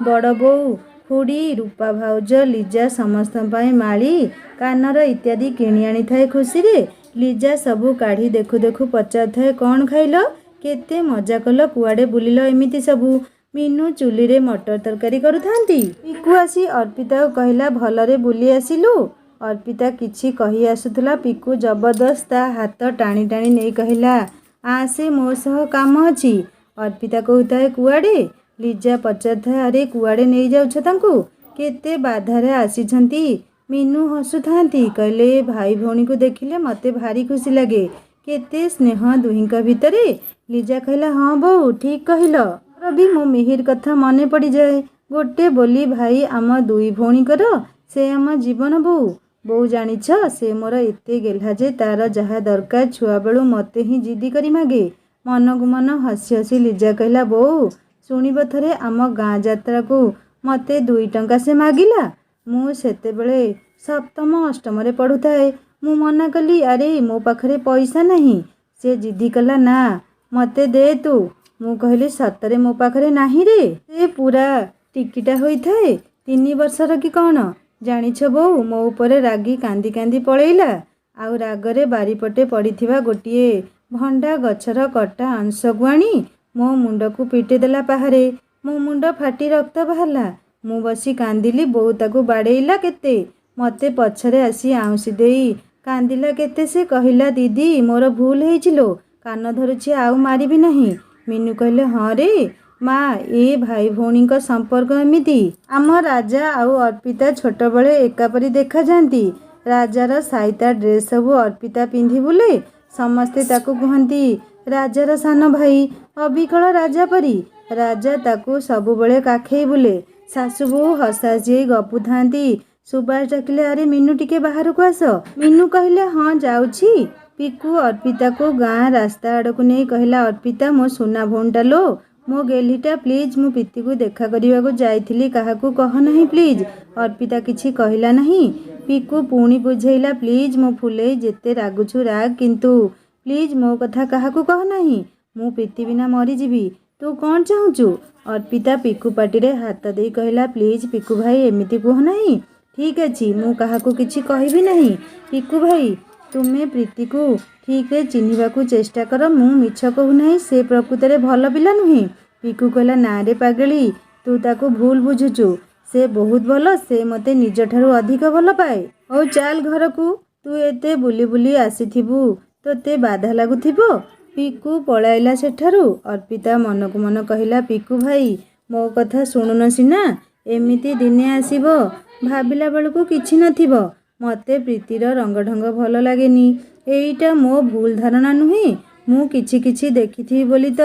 ବଡ଼ ବୋଉ, ଖୁଡ଼ୀ, ରୂପା ଭାଉଜ, ଲିଜା ସମସ୍ତଙ୍କ ପାଇଁ ମାଳି, କାନର ଇତ୍ୟାଦି କିଣି ଆଣିଥାଏ ଖୁସିରେ। ଲିଜା ସବୁ କାଢ଼ି ଦେଖୁ ଦେଖୁ ପଚାରୁଥାଏ, କ'ଣ ଖାଇଲ? କେତେ ମଜା କଲ? କୁଆଡ଼େ ବୁଲିଲ? ଏମିତି ସବୁ। ମିନୁ ଚୁଲିରେ ମଟର ତରକାରୀ କରୁଥାନ୍ତି। ପିକୁ ଆସି ଅର୍ପିତାକୁ କହିଲା, ଭଲରେ ବୁଲି ଆସିଲୁ? ଅର୍ପିତା କିଛି କହି ଆସୁଥିଲା। ପିକୁ ଜବରଦସ୍ତ ତା ହାତ ଟାଣି ଟାଣି ନେଇ କହିଲା, ଆସେ ମୋ ସହ କାମ ଅଛି। ଅର୍ପିତା କହୁଥାଏ, କୁଆଡ଼େ? ଲିଜା ପଚାରୁଥାଏ, ଆରେ କୁଆଡ଼େ ନେଇଯାଉଛ ତାଙ୍କୁ? କେତେ ବାଧାରେ ଆସିଛନ୍ତି। ମିନୁ ହସୁଥାନ୍ତି। କହିଲେ, ଏ ଭାଇ ଭଉଣୀକୁ ଦେଖିଲେ ମୋତେ ଭାରି ଖୁସି ଲାଗେ। କେତେ ସ୍ନେହ ଦୁହିଁଙ୍କ ଭିତରେ। ଲିଜା କହିଲା, ହଁ ବୋଉ ଠିକ୍ କହିଲ। ମୋର ବି ମୋ ମିହିର କଥା ମନେ ପଡ଼ିଯାଏ। ଗୋଟେ ବୋଲି ଭାଇ ଆମ 2 ଭଉଣୀଙ୍କର, ସେ ଆମ ଜୀବନ ବୋଉ। ବୋଉ ଜାଣିଛ, ସେ ମୋର ଏତେ ଗେହ୍ଲା ଯେ ତାର ଯାହା ଦରକାର ଛୁଆବେଳୁ ମୋତେ ହିଁ ଜିଦି କରି ମାଗେ। ମନକୁ ମନ ହସି ହସି ଲିଜା କହିଲା, ବୋଉ ଶୁଣିବ, ଥରେ ଆମ ଗାଁ ଯାତ୍ରାକୁ ମୋତେ 2 ଟଙ୍କା ସେ ମାଗିଲା। ମୁଁ ସେତେବେଳେ 7ମ 8ମରେ ପଢ଼ୁଥାଏ। ମୁଁ ମନା କଲି, ଆରେ ମୋ ପାଖରେ ପଇସା ନାହିଁ। ସେ ଜିଦି କଲା, ନା ମୋତେ ଦେ ତୁ। ମୁଁ କହିଲି, ସତରେ ମୋ ପାଖରେ ନାହିଁ ରେ। ସେ ପୁରା ଟିକିଟା ହୋଇଥାଏ। 3 ବର୍ଷର କି କ'ଣ? ଜାଣିଛ ବୋଉ, ମୋ ଉପରେ ରାଗି କାନ୍ଦି କାନ୍ଦି ପଳେଇଲା। ଆଉ ରାଗରେ ବାରିପଟେ ପଡ଼ିଥିବା ଗୋଟିଏ ଭଣ୍ଡା ଗଛର କଟା ଅଂଶକୁ ଆଣି ମୋ ମୁଣ୍ଡକୁ ପିଟିଦେଲା ପାହାରେ। ମୋ ମୁଣ୍ଡ ଫାଟି ରକ୍ତ ବାହାରିଲା। ମୁଁ ବସି କାନ୍ଦିଲି। ବୋଉ ତାକୁ ବାଡ଼େଇଲା କେତେ, ମୋତେ ପଛରେ ଆସି ଆଉଁସି ଦେଇ କାନ୍ଦିଲା କେତେ। ସେ କହିଲା, ଦିଦି ମୋର ଭୁଲ ହେଇଛି ଲୋ, କାନ ଧରୁଛି, ଆଉ ମାରିବି ନାହିଁ। ମିନୁ କହିଲେ, ହଁ ରେ ମା, ଏ ଭାଇ ଭଉଣୀଙ୍କ ସମ୍ପର୍କ ଏମିତି। ଆମ ରାଜା ଆଉ ଅର୍ପିତା ଛୋଟବେଳେ ଏକାପରି ଦେଖାଯାଆନ୍ତି। ରାଜାର ସାଇତା ଡ୍ରେସ୍ ସବୁ ଅର୍ପିତା ପିନ୍ଧି ବୁଲେ। ସମସ୍ତେ ତାକୁ କୁହନ୍ତି ରାଜାର ସାନ ଭାଇ, ଅବିକଳ ରାଜା ପରି। ରାଜା ତାକୁ ସବୁବେଳେ କାଖେଇ ବୁଲେ। ଶାଶୁ ବୋହୂ ହସାହସି ହେଇ ଗପୁଥାନ୍ତି। ସୁବାସ ଡାକିଲେ, ଆରେ ମିନୁ ଟିକେ ବାହାରକୁ ଆସ। ମିନୁ କହିଲେ, ହଁ ଯାଉଛି। ପିକୁ ଅର୍ପିତାକୁ ଗାଁ ରାସ୍ତା ଆଡ଼କୁ ନେଇ କହିଲା, ଅର୍ପିତା ମୋ ସୁନା ଭଉଣୀଟା ଲୋ, ମୋ ଗେହ୍ଲିଟା, ପ୍ଲିଜ୍ ମୁଁ ପ୍ରୀତିକୁ ଦେଖା କରିବାକୁ ଯାଇଥିଲି, କାହାକୁ କହ ନାହିଁ ପ୍ଲିଜ୍। ଅର୍ପିତା କିଛି କହିଲା ନାହିଁ। ପିକୁ ପୁଣି ବୁଝେଇଲା, ପ୍ଲିଜ୍ ମୋ ଫୁଲେଇ, ଯେତେ ରାଗୁଛୁ ରାଗ, କିନ୍ତୁ ପ୍ଲିଜ୍ ମୋ କଥା କାହାକୁ କହ ନାହିଁ। ମୁଁ ପ୍ରୀତି ବିନା ମରିଯିବି। ତୁ କ'ଣ ଚାହୁଁଛୁ? ଅର୍ପିତା ପିକୁ ପାଟିରେ ହାତ ଦେଇ କହିଲା, ପ୍ଲିଜ୍ ପିକୁ ଭାଇ, ଏମିତି କୁହ ନାହିଁ। ଠିକ୍ ଅଛି, ମୁଁ କାହାକୁ କିଛି କହିବି ନାହିଁ। ପିକୁ ଭାଇ, ତୁମେ ପ୍ରୀତିକୁ ଠିକ୍ରେ ଚିହ୍ନିବାକୁ ଚେଷ୍ଟା କର। ମୁଁ ମିଛ କହୁନାହିଁ, ସେ ପ୍ରକୃତରେ ଭଲ ପିଲା ନୁହେଁ। ପିକୁ କହିଲା, ନା ରେ ପାଗଳି, ତୁ ତାକୁ ଭୁଲ ବୁଝୁଛୁ। ସେ ବହୁତ ଭଲ। ସେ ମୋତେ ନିଜଠାରୁ ଅଧିକ ଭଲ ପାଏ। ହଉ ଚାଲ ଘରକୁ। ତୁ ଏତେ ବୁଲି ବୁଲି ଆସିଥିବୁ, ତୋତେ ବାଧା ଲାଗୁଥିବ। ପିକୁ ପଳାଇଲା ସେଠାରୁ। ଅର୍ପିତା ମନକୁ ମନ କହିଲା, ପିକୁ ଭାଇ ମୋ କଥା ଶୁଣୁନ ସିନା, ଏମିତି ଦିନେ ଆସିବ, ଭାବିଲା ବେଳକୁ କିଛି ନଥିବ। ମୋତେ ପ୍ରୀତିର ରଙ୍ଗଢଙ୍ଗ ଭଲ ଲାଗେନି। ଏଇଟା ମୋ ଭୁଲ ଧାରଣା ନୁହେଁ। ମୁଁ କିଛି କିଛି ଦେଖିଥିବି ବୋଲି ତ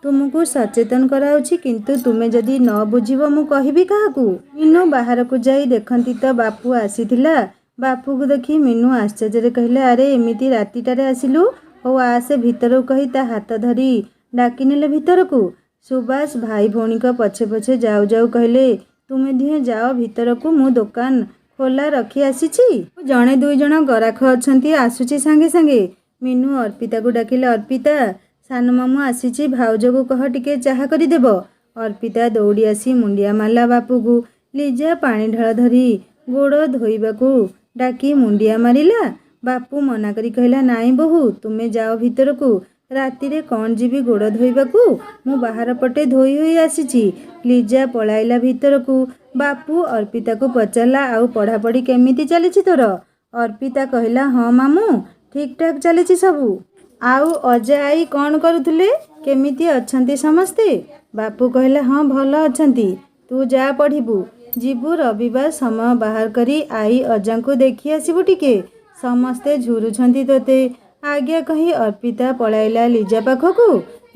ତୁମକୁ ସଚେତନ କରାଉଛି, କିନ୍ତୁ ତୁମେ ଯଦି ନ ବୁଝିବ ମୁଁ କହିବି କାହାକୁ? ମିନୁ ବାହାରକୁ ଯାଇ ଦେଖନ୍ତି ତ ବାପୁ ଆସିଥିଲା। ବାପୁକୁ ଦେଖି ମିନୁ ଆଶ୍ଚର୍ଯ୍ୟରେ କହିଲେ, ଆରେ ଏମିତି ରାତିଟାରେ ଆସିଲୁ? ହଉ ଆସେ ଭିତରକୁ, କହି ତା ହାତ ଧରି ଡାକିନେଲେ ଭିତରକୁ। ସୁବାସ ଭାଇ ଭଉଣୀଙ୍କ ପଛେ ପଛେ ଯାଉ ଯାଉ କହିଲେ, ତୁମେ ଦୁହେଁ ଯାଅ ଭିତରକୁ, ମୁଁ ଦୋକାନ ଖୋଲା ରଖି ଆସିଛି। ଜଣେ ଦୁଇ ଜଣ ଗରାଖ ଅଛନ୍ତି, ଆସୁଛି ସାଙ୍ଗେ ସାଙ୍ଗେ। ମିନୁ ଅର୍ପିତାକୁ ଡାକିଲେ, ଅର୍ପିତା, ସାନ ମାମୁଁ ଆସିଛି, ଭାଉଜକୁ କହ ଟିକେ ଚାହା କରିଦେବ। ଅର୍ପିତା ଦୌଡ଼ି ଆସି ମୁଣ୍ଡିଆ ମାରିଲା ବାପୁକୁ। ଲିଜା ପାଣି ଢାଳ ଧରି ଗୋଡ଼ ଧୋଇବାକୁ ଡାକି ମୁଣ୍ଡିଆ ମାରିଲା। ବାପୁ ମନା କରି କହିଲା, ନାଇଁ ବୋହୂ, ତୁମେ ଯାଅ ଭିତରକୁ। ରାତିରେ କ'ଣ ଯିବି ଗୋଡ଼ ଧୋଇବାକୁ? ମୁଁ ବାହାର ପଟେ ଧୋଇ ହୋଇ ଆସିଛି। ଲିଜା ପଳାଇଲା ଭିତରକୁ। ବାପୁ ଅର୍ପିତାକୁ ପଚାରିଲା, ଆଉ ପଢ଼ାପଢ଼ି କେମିତି ଚାଲିଛି ତୋର? ଅର୍ପିତା କହିଲା, ହଁ ମାମୁଁ, ଠିକ୍ ଠାକ୍ ଚାଲିଛି ସବୁ। ଆଉ ଅଜା ଆଈ କ'ଣ କରୁଥିଲେ? କେମିତି ଅଛନ୍ତି ସମସ୍ତେ? ବାପୁ କହିଲା, ହଁ ଭଲ ଅଛନ୍ତି। ତୁ ଯା ପଢ଼ିବୁ। ଯିବୁ ରବିବାର ସମୟ ବାହାର କରି ଆଈ ଅଜାଙ୍କୁ ଦେଖି ଆସିବୁ ଟିକେ। ସମସ୍ତେ ଝୁରୁଛନ୍ତି ତୋତେ। ଆଜ୍ଞା କହି ଅର୍ପିତା ପଳାଇଲା ଲିଜା ପାଖକୁ।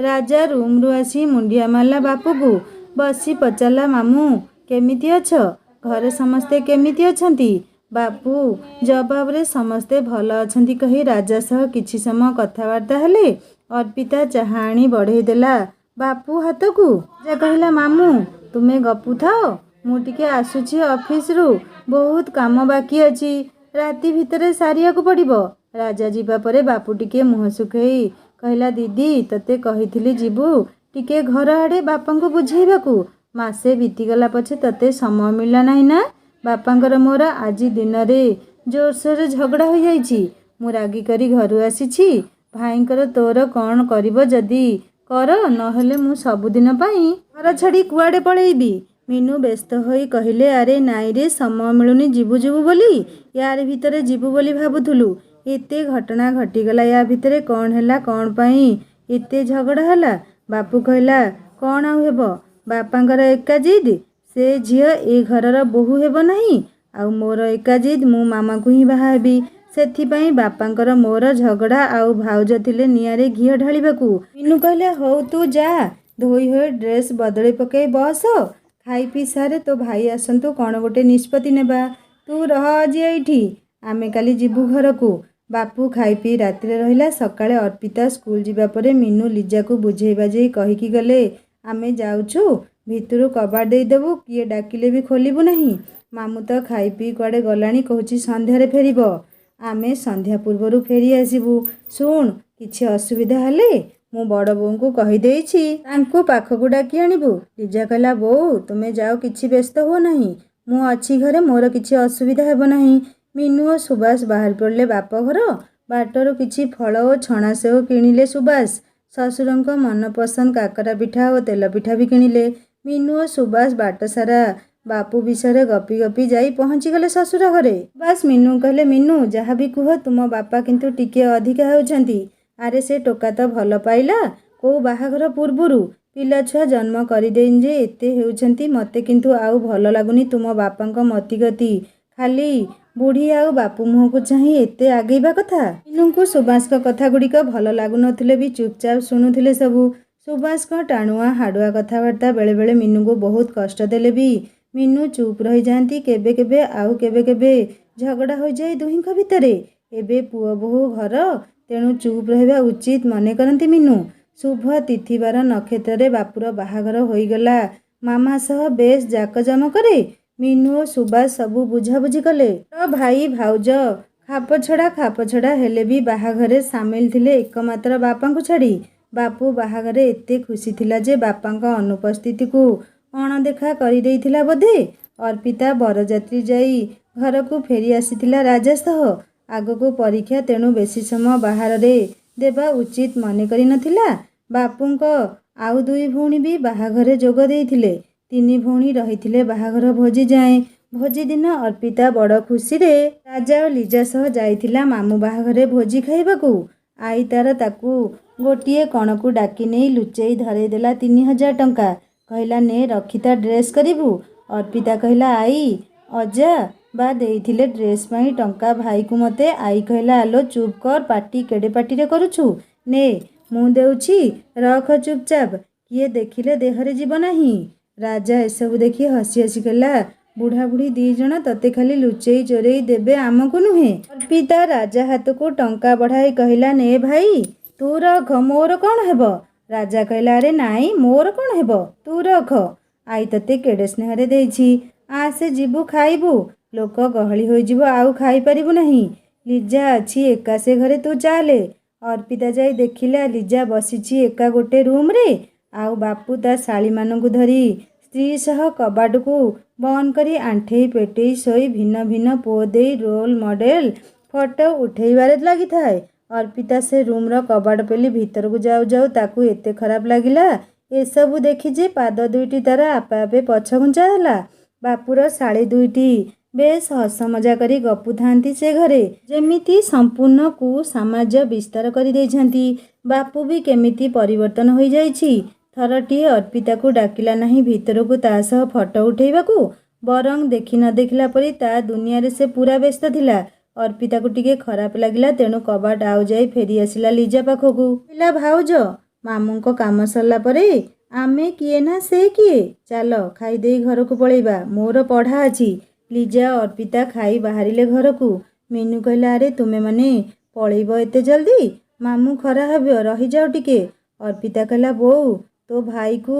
ରାଜା ରୁମ୍ରୁ ଆସି ମୁଣ୍ଡିଆ ମାରିଲା ବାପୁକୁ। ବସି ପଚାରିଲା, ମାମୁଁ କେମିତି ଅଛ? ଘରେ ସମସ୍ତେ କେମିତି ଅଛନ୍ତି? ବାପୁ ଜବାବରେ ସମସ୍ତେ ଭଲ ଅଛନ୍ତି କହି ରାଜା ସହ କିଛି ସମୟ କଥାବାର୍ତ୍ତା ହେଲେ। ଅର୍ପିତା ଚାହା ଆଣି ବଢ଼େଇ ଦେଲା ବାପୁ ହାତକୁ। ରାଜା କହିଲା, ମାମୁଁ ତୁମେ ଗପୁଥାଅ, ମୁଁ ଟିକେ ଆସୁଛି ଅଫିସରୁ, ବହୁତ କାମ ବାକି ଅଛି, ରାତି ଭିତରେ ସାରିବାକୁ ପଡ଼ିବ। ରାଜା ଯିବା ପରେ ବାପୁ ଟିକେ ମୁହଁ ଶୁଖେଇ କହିଲା, ଦିଦି ତତେ କହିଥିଲି ଯିବୁ ଟିକେ ଘର ଆଡ଼େ ବାପାଙ୍କୁ ବୁଝେଇବାକୁ। ମାସେ ବିତିଗଲା ପଛେ ତତେ ସମୟ ମିଳିଲା ନାହିଁ ନା? ବାପାଙ୍କର ମୋର ଆଜି ଦିନରେ ଜୋରସୋରରେ ଝଗଡ଼ା ହୋଇଯାଇଛି। ମୁଁ ରାଗି କରି ଘରୁ ଆସିଛି। ଭାଇଙ୍କର ତୋର କ'ଣ କରିବ ଯଦି କର, ନହେଲେ ମୁଁ ସବୁଦିନ ପାଇଁ ଘର ଛାଡ଼ି କୁଆଡ଼େ ପଳେଇବି। ମିନୁ ବ୍ୟସ୍ତ ହୋଇ କହିଲେ, ଆରେ ନାଇଁରେ, ସମୟ ମିଳୁନି ଯିବୁ ଯିବୁ ବୋଲି। ୟାରି ଭିତରେ ଯିବୁ ବୋଲି ଭାବୁଥିଲୁ। ଏତେ ଘଟଣା ଘଟିଗଲା, ୟା ଭିତରେ କ'ଣ ହେଲା, କ'ଣ ପାଇଁ ଏତେ ଝଗଡ଼ା ହେଲା? ବାପୁ କହିଲା, କ'ଣ ଆଉ ହେବ, ବାପାଙ୍କର ଏକା ଜିଦ୍, ସେ ଝିଅ ଏ ଘରର ବୋହୂ ହେବ ନାହିଁ। ଆଉ ମୋର ଏକା ଜିଦ୍, ମୁଁ ମାମାକୁ ହିଁ ବାହା ହେବି। ସେଥିପାଇଁ ବାପାଙ୍କର ମୋର ଝଗଡ଼ା। ଆଉ ଭାଉଜ ଥିଲେ ନିଆଁରେ ଘିଅ ଢାଳିବାକୁ। ମିନୁ କହିଲେ, ହଉ ତୁ ଯା, ଧୋଇ ହୋଇ ଡ୍ରେସ୍ ବଦଳେଇ ପକାଇ ବସ, ଖାଇ ପିଇ ସାରେ, ତୋ ଭାଇ ଆସନ୍ତୁ, କ'ଣ ଗୋଟେ ନିଷ୍ପତ୍ତି ନେବା। ତୁ ରହ ଆଜି ଏଇଠି, ଆମେ କାଲି ଯିବୁ ଘରକୁ। ବାପୁ ଖାଇ ପିଇ ରାତିରେ ରହିଲା। ସକାଳେ ଅର୍ପିତା ସ୍କୁଲ ଯିବା ପରେ ମିନୁ ଲିଜାକୁ ବୁଝେଇ ବାଝେଇ କହିକି ଗଲେ, ଆମେ ଯାଉଛୁ, ଭିତରୁ କବାଟ ଦେଇଦେବୁ, କିଏ ଡାକିଲେ ବି ଖୋଲିବୁ ନାହିଁ। ମାମୁଁ ତ ଖାଇ ପିଇ କୁଆଡ଼େ ଗଲାଣି, କହୁଛି ସନ୍ଧ୍ୟାରେ ଫେରିବ। ଆମେ ସନ୍ଧ୍ୟା ପୂର୍ବରୁ ଫେରି ଆସିବୁ। ଶୁଣ, କିଛି ଅସୁବିଧା ହେଲେ ମୁଁ ବଡ଼ ବୋଉଙ୍କୁ କହିଦେଇଛି, ତାଙ୍କୁ ପାଖକୁ ଡାକି ଆଣିବୁ। ଲିଜା କହିଲା, ବୋଉ ତୁମେ ଯାଅ, କିଛି ବ୍ୟସ୍ତ ହୁଅ ନାହିଁ, ମୁଁ ଅଛି ଘରେ, ମୋର କିଛି ଅସୁବିଧା ହେବ ନାହିଁ। ମିନୁ ଓ ସୁବାସ ବାହାରି ପଡ଼ିଲେ ବାପ ଘର। ବାଟରୁ କିଛି ଫଳ ଓ ଛଣା ସେଓ କିଣିଲେ ସୁବାସ। ଶ୍ୱଶୁରଙ୍କ ମନପସନ୍ଦ କାକରା ପିଠା ଓ ତେଲ ପିଠା ବି କିଣିଲେ। ମିନୁ ଓ ସୁବାସ ବାଟ ସାରା ବାପୁ ବିଷୟରେ ଗପି ଗପି ଯାଇ ପହଞ୍ଚିଗଲେ ଶ୍ୱଶୁର ଘରେ। ସୁବାସ ମିନୁ କହିଲେ, ମିନୁ ଯାହା ବି କୁହ ତୁମ ବାପା କିନ୍ତୁ ଟିକେ ଅଧିକା ହେଉଛନ୍ତି। ଆରେ ସେ ଟୋକା ତ ଭଲ ପାଇଲା କୋଉ ବାହାଘର ପୂର୍ବରୁ। ପିଲାଛୁଆ ଜନ୍ମ କରିଦେଇ ଯେ ଏତେ ହେଉଛନ୍ତି, ମୋତେ କିନ୍ତୁ ଆଉ ଭଲ ଲାଗୁନି ତୁମ ବାପାଙ୍କ ମତିଗତି। ଖାଲି ବୁଢ଼ୀ ଆଉ ବାପୁ ମୁହଁକୁ ଚାହିଁ ଏତେ ଆଗେଇବା କଥା। ମିନୁଙ୍କୁ ସୁବାସଙ୍କ କଥାଗୁଡ଼ିକ ଭଲ ଲାଗୁନଥିଲେ ବି ଚୁପଚାପ ଶୁଣୁଥିଲେ ସବୁ। ସୁବାସଙ୍କ ଟାଣୁଆ ହାଡ଼ୁଆ କଥାବାର୍ତ୍ତା ବେଳେବେଳେ ମିନୁଙ୍କୁ ବହୁତ କଷ୍ଟ ଦେଲେ ବି ମିନୁ ଚୁପ୍ ରହିଯାଆନ୍ତି। କେବେ କେବେ ଆଉ କେବେ କେବେ ଝଗଡ଼ା ହୋଇଯାଏ ଦୁହିଁଙ୍କ ଭିତରେ। ଏବେ ପୁଅ ବୋହୂ ଘର, ତେଣୁ ଚୁପ୍ ରହିବା ଉଚିତ ମନେ କରନ୍ତି ମିନୁ। ଶୁଭ ତିଥିବାର ନକ୍ଷତ୍ରରେ ବାପୁର ବାହାଘର ହୋଇଗଲା ମାମା ସହ ବେଶ୍ ଜାକଜମକରେ। ମିନୁ ଓ ସୁବାସ ସବୁ ବୁଝାବୁଝି କଲେ। ଭାଇ ଭାଉଜ ଖାପଛଡ଼ା ହେଲେ ବି ବାହାଘରେ ସାମିଲ ଥିଲେ ଏକମାତ୍ର ବାପାଙ୍କୁ ଛାଡ଼ି। ବାପୁ ବାହାଘରେ ଏତେ ଖୁସି ଥିଲା ଯେ ବାପାଙ୍କ ଅନୁପସ୍ଥିତିକୁ ଅଣଦେଖା କରିଦେଇଥିଲା ବୋଧେ। ଅର୍ପିତା ବରଯାତ୍ରୀ ଯାଇ ଘରକୁ ଫେରି ଆସିଥିଲା ରାଜା ସହ। ଆଗକୁ ପରୀକ୍ଷା, ତେଣୁ ବେଶୀ ସମୟ ବାହାରରେ ଦେବା ଉଚିତ ମନେ କରିନଥିଲା। ବାପୁଙ୍କ ଆଉ ଦୁଇ ଭଉଣୀ ବି ବାହାଘରେ ଯୋଗ ଦେଇଥିଲେ। ତିନି ଭଉଣୀ ରହିଥିଲେ ବାହାଘର ଭୋଜି ଯାଏଁ। ଭୋଜି ଦିନ ଅର୍ପିତା ବଡ଼ ଖୁସିରେ ରାଜା ଓ ଲିଜା ସହ ଯାଇଥିଲା ମାମୁଁ ବାହାଘରେ ଭୋଜି ଖାଇବାକୁ। ଆଈ ତାକୁ ଗୋଟିଏ କଣକୁ ଡାକି ନେଇ ଲୁଚେଇ ଧରେଇଦେଲା 3,000 ଟଙ୍କା। କହିଲା, ନେ ରଖିତା ଡ୍ରେସ୍ କରିବୁ। ଅର୍ପିତା କହିଲା, ଆଈ ଅଜା ବା ଦେଇଥିଲେ ଡ୍ରେସ୍ ପାଇଁ ଟଙ୍କା ଭାଇକୁ ମୋତେ। ଆଈ କହିଲା, ଆଲୋ ଚୁପ୍ କର, ପାଟି କେଡ଼େ ପାଟିରେ କରୁଛୁ। ନେ ମୁଁ ଦେଉଛି, ରଖ ଚୁପଚାପ, କିଏ ଦେଖିଲେ ଦେହରେ ଯିବ ନାହିଁ। ରାଜା ଏସବୁ ଦେଖି ହସି ହସି କହିଲା, ବୁଢ଼ାବୁଢ଼ୀ ଦି ଜଣ ତତେ ଖାଲି ଲୁଚେଇ ଚୋରେଇ ଦେବେ, ଆମକୁ ନୁହେଁ। ଅର୍ପିତା ରାଜା ହାତକୁ ଟଙ୍କା ବଢ଼ାଇ କହିଲା, ନେ ଭାଇ ତୁ ରଖ, ମୋର କ'ଣ ହେବ। ରାଜା କହିଲା, ଆରେ ନାଇଁ ମୋର କ'ଣ ହେବ, ତୁ ରଖ। ଆଈ ତତେ କେଡ଼େ ସ୍ନେହରେ ଦେଇଛି, ଆସେ ଯିବୁ ଖାଇବୁ। ଲୋକ ଗହଳି ହୋଇଯିବ, ଆଉ ଖାଇପାରିବୁ ନାହିଁ। ଲିଜା ଅଛି ଏକା ସେ ଘରେ, ତୁ ଚାଲେ। ଅର୍ପିତା ଯାଇ ଦେଖିଲା ଲିଜା ବସିଛି ଏକା ଗୋଟେ ରୁମ୍ରେ। ଆଉ ବାପୁ ତା ଶାଳୀମାନଙ୍କୁ ଧରି ସ୍ତ୍ରୀ ସହ କବାଟକୁ ବନ୍ଦ କରି ଆଣ୍ଠେଇ ପେଟେଇ ଶୋଇ ଭିନ୍ନ ଭିନ୍ନ ପୋଜ୍ ଦେଇ ରୋଲ ମଡେଲ ଫଟୋ ଉଠେଇବାରେ ଲାଗିଥାଏ। ଅର୍ପିତା ସେ ରୁମ୍ର କବାଟ ପେଲି ଭିତରକୁ ଯାଉ ଯାଉ ତାକୁ ଏତେ ଖରାପ ଲାଗିଲା ଏସବୁ ଦେଖି ଯେ ପାଦ ଦୁଇଟି ତାର ଆପେ ଆପେ ପଛଘୁଞ୍ଚା ହେଲା। ବାପୁର ଶାଳୀ ଦୁଇଟି ବେଶ୍ ହସ ମଜା କରି ଗପୁଥାନ୍ତି ସେ ଘରେ, ଯେମିତି ସମ୍ପୂର୍ଣ୍ଣ କୁସାମାଜ୍ୟ ବିସ୍ତାର କରିଦେଇଛନ୍ତି। ବାପୁ ବି କେମିତି ପରିବର୍ତ୍ତନ ହୋଇଯାଇଛି। ଥରଟିଏ ଅର୍ପିତାକୁ ଡାକିଲା ନାହିଁ ଭିତରକୁ ତା ସହ ଫଟୋ ଉଠେଇବାକୁ। ବରଂ ଦେଖି ନ ଦେଖିଲା ପରି ତା ଦୁନିଆରେ ସେ ପୂରା ବ୍ୟସ୍ତ ଥିଲା। ଅର୍ପିତାକୁ ଟିକେ ଖରାପ ଲାଗିଲା, ତେଣୁ କବାଟ ଆଉଜାଇ ଫେରି ଆସିଲା ଲିଜା ପାଖକୁ। କହିଲା, ଭାଉଜ ମାମୁଁଙ୍କ କାମ ସରିଲା ପରେ ଆମେ କିଏ ନା ସେ କିଏ, ଚାଲ ଖାଇଦେଇ ଘରକୁ ପଳେଇବା, ମୋର ପଢ଼ା ଅଛି। ଲିଜା ଓ ଅର୍ପିତା ଖାଇ ବାହାରିଲେ ଘରକୁ। ମିନୁ କହିଲା, ଆରେ ତୁମେମାନେ ପଳେଇବ ଏତେ ଜଲ୍ଦି, ମାମୁଁ ଖରା ହେବ, ରହିଯାଅ ଟିକେ। ଅର୍ପିତା କହିଲା, ବୋଉ ତୋ ଭାଇକୁ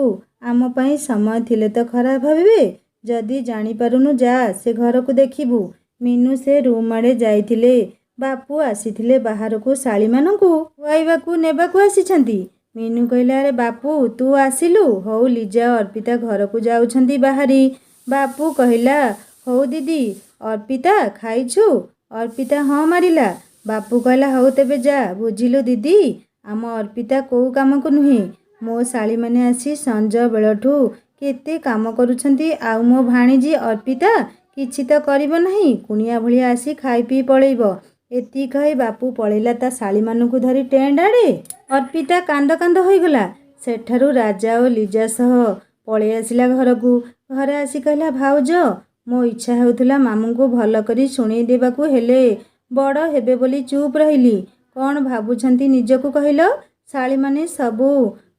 ଆମ ପାଇଁ ସମୟ ଥିଲେ ତ ଖରାପ ଭାବିବେ। ଯଦି ଜାଣିପାରୁନୁ ଯା ସେ ଘରକୁ ଦେଖିବୁ। ମିନୁ ସେ ରୁମ୍ ଆଡ଼େ ଯାଇଥିଲେ। ବାପୁ ଆସିଥିଲେ ବାହାରକୁ ଶାଳୀମାନଙ୍କୁ ଖୁଆଇବାକୁ ନେବାକୁ ଆସିଛନ୍ତି। ମିନୁ କହିଲା, ଆରେ ବାପୁ ତୁ ଆସିଲୁ, ହଉ ଲିଜା ଓ ଅର୍ପିତା ଘରକୁ ଯାଉଛନ୍ତି ବାହାରି। ବାପୁ କହିଲା, ହଉ ଦିଦି। ଅର୍ପିତା ଖାଇଛୁ। ଅର୍ପିତା ହଁ ମାରିଲା। ବାପୁ କହିଲା, ହଉ ତେବେ ଯା, ବୁଝିଲୁ ଦିଦି, ଆମ ଅର୍ପିତା କୋଉ କାମକୁ ନୁହେଁ। ମୋ ଶାଳୀମାନେ ଆସି ସଞ୍ଜ ବେଳଠୁ କେତେ କାମ କରୁଛନ୍ତି, ଆଉ ମୋ ଭାଣିଜୀ ଅର୍ପିତା କିଛି ତ କରିବ ନାହିଁ, କୁଣିଆ ଭଳିଆ ଆସି ଖାଇ ପିଇ ପଳେଇବ। ଏତିକି କହି ବାପୁ ପଳେଇଲା ତା ଶାଳୀମାନଙ୍କୁ ଧରି ଟେଣ୍ଟ ଆଡ଼େ। ଅର୍ପିତା କାନ୍ଦ କାନ୍ଦ ହୋଇଗଲା। ସେଠାରୁ ରାଜା ଓ ଲିଜା ସହ ପଳେଇ ଆସିଲା ଘରକୁ। ଘରେ ଆସି କହିଲା, ଭାଉଜ ମୋ ଇଚ୍ଛା ହେଉଥିଲା ମାମୁଁଙ୍କୁ ଭଲ କରି ଶୁଣେଇ ଦେବାକୁ, ହେଲେ ବଡ଼ ହେବେ ବୋଲି ଚୁପ୍ ରହିଲି। କ'ଣ ଭାବୁଛନ୍ତି ନିଜକୁ କହିଲ? ଶାଳୀମାନେ ସବୁ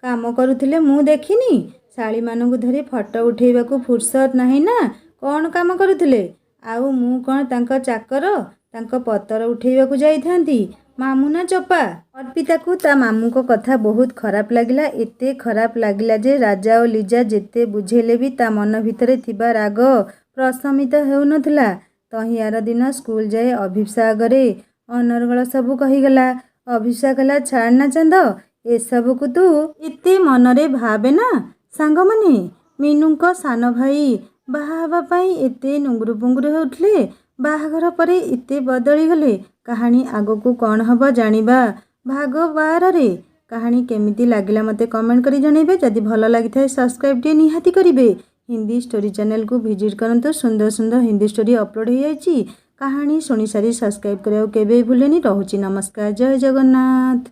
କାମ କରୁଥିଲେ ମୁଁ ଦେଖିନି। ଶାଳୀମାନଙ୍କୁ ଧରି ଫଟୋ ଉଠେଇବାକୁ ଫୁର୍ସତ ନାହିଁ ନା କ'ଣ କାମ କରୁଥିଲେ? ଆଉ ମୁଁ କ'ଣ ତାଙ୍କ ଚାକର, ତାଙ୍କ ପତର ଉଠେଇବାକୁ ଯାଇଥାନ୍ତି? ମାମୁଁ ନା ଚୋପା। ଅର୍ପିତାକୁ ତା ମାମୁଁଙ୍କ କଥା ବହୁତ ଖରାପ ଲାଗିଲା। ଏତେ ଖରାପ ଲାଗିଲା ଯେ ରାଜା ଓ ଲିଜା ଯେତେ ବୁଝେଇଲେ ବି ତା ମନ ଭିତରେ ଥିବା ରାଗ ପ୍ରଶମିତ ହେଉନଥିଲା। ତହିଁ ଆର ଦିନ ସ୍କୁଲ ଯାଇ ଅଭିପ୍ସା ଆଗରେ ଅନର୍ଗଳ ସବୁ କହିଗଲା। ଅଭିପ୍ସା କହିଲା, ଛାଡ଼ ନା ଚାନ୍ଦ, ଏସବୁକୁ ତୁ ଏତେ ମନରେ ଭାବେ ନା। ସାଙ୍ଗମାନେ ମିନୁଙ୍କ ସାନ ଭାଇ ବାହା ହେବା ପାଇଁ ଏତେ ନୁଙ୍ଗୁରୁ ପୁଙ୍ଗୁରୁ ହେଉଥିଲେ, ବାହାଘର ପରେ ଏତେ ବଦଳିଗଲେ। କାହାଣୀ ଆଗକୁ କ'ଣ ହେବ ଜାଣିବା ଭାଗ 12ରେ। କାହାଣୀ କେମିତି ଲାଗିଲା ମୋତେ କମେଣ୍ଟ କରି ଜଣାଇବେ। ଯଦି ଭଲ ଲାଗିଥାଏ ସବସ୍କ୍ରାଇବ୍ଟିଏ ନିହାତି କରିବେ। ହିନ୍ଦୀ ଷ୍ଟୋରି ଚ୍ୟାନେଲକୁ ଭିଜିଟ୍ କରନ୍ତୁ। ସୁନ୍ଦର ସୁନ୍ଦର ହିନ୍ଦୀ ଷ୍ଟୋରି ଅପଲୋଡ଼ ହୋଇଯାଇଛି। କାହାଣୀ ଶୁଣି ସାରି ସବସ୍କ୍ରାଇବ୍ କରିବାକୁ କେବେ ଭୁଲେନି। ରହୁଛି ନମସ୍କାର, ଜୟ ଜଗନ୍ନାଥ।